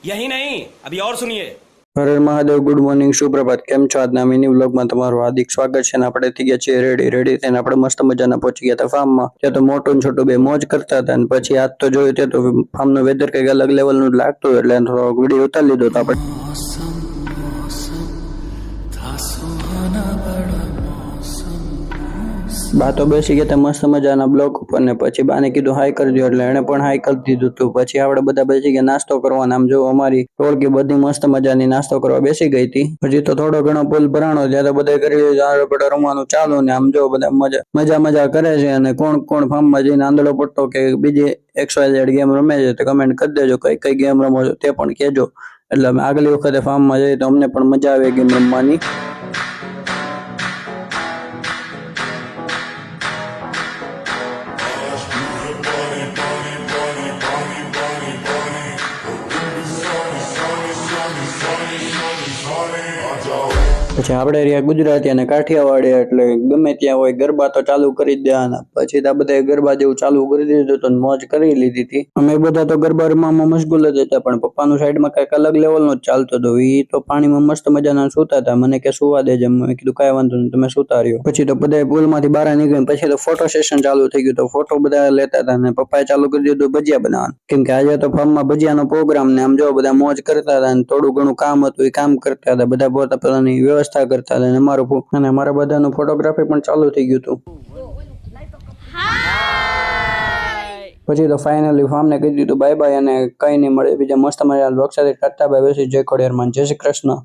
यही नहीं अभी और सुनिए। Har Har Mahadev, good morning, સુપ્રભાત. કેમ છો? આજના મિની વ્લોગમાં તમારું હાર્દિક સ્વાગત છે. અને આપણે થઈ ગયા છીએ રેડી થઈને આપણે મસ્ત મજાના પહોંચી ગયા હતા ફાર્મમાં. ત્યાં તો મોટું ને છોટું બે મોજ કરતા હતા. અને પછી આજ તો જોયું તે તો ફાર્મનું વેધર કંઈક અલગ લેવલનું જ લાગતું, એટલે થોડો વિડીયો ઉતારી લીધો તો આપણે. બા તો બેસી ગયા હતા મસ્ત મજાના બ્લોક ઉપર, ને પછી બાને કીધું હાઈ કરી દો, એટલે એને પણ હાઈ કરી દીધું હતું. પછી આપણે બધા બેસી ગયા નાસ્તો કરવા. આમ જો અમારી ટોળકી બધી મસ્ત મજાની નાસ્તો કરવા બેસી ગઈ હતી. હજી તો થોડો ઘણો પુલ ભરાણો, ત્યાં તો બધા કરી રમવાનું ચાલુ, ને આમ જો બધા મજા કરે છે. અને કોણ ફાર્મમાં જઈને આંધળો પડતો કે બીજી XYZ ગેમ રમે છે તો કમેન્ટ કરી દેજો, કઈ ગેમ રમો છો તે પણ કહેજો, એટલે અમે આગલી વખતે ફાર્મમાં જઈએ તો અમને પણ મજા આવે ગેમ રમવાની. પછી આપણે રહ્યા ગુજરાતી અને કાઠિયાવાડી, એટલે ગમે ત્યાં હોય ગરબા તો ચાલુ કરી જ દેવાના. પછી તો બધા ગરબા જેવું ચાલુ કરી દીધું તો મોજ કરી લીધી હતી. અમે બધા તો ગરબા રમવામાં મશગુલ જ હતા, પણ પપ્પાનું સાઈડમાં કઈક અલગ લેવલનો જ ચાલતો હતો. એ તો પાણીમાં મસ્ત મજાના સૂતા હતા. મને કે સુવા દેજે, મેં કીધું કાંઈ વાંધો નહીં, તમે સુતા રહ્યો. પછી તો બધા પુલમાંથી બહાર નીકળી પછી તો ફોટો સેશન ચાલુ થઈ ગયું. તો ફોટો બધા લેતા હતા, અને પપ્પાએ ચાલુ કરી દીધું ભજીયા બનાવવાનું, કેમ કે આજે તો ફાર્મમાં ભજીયાનો પ્રોગ્રામ, ને આમ જો બધા મોજ કરતા હતા. અને થોડું ઘણું કામ હતું એ કામ કરતા હતા, બધા પોતાની વ્યવસ્થા કરતા હતા. અને અમારા બધાનું ફોટોગ્રાફી પણ ચાલુ થઈ ગયું હતું. પછી તો ફાઇનલી ફાર્મને કહી દીધું બાય બાય, અને કઈ નહીં મળે બીજા મસ્ત મજા બ્લોગ સાથે. ટાટા બાય બાય, જય ખોડિયાર માં, જય શ્રી કૃષ્ણ.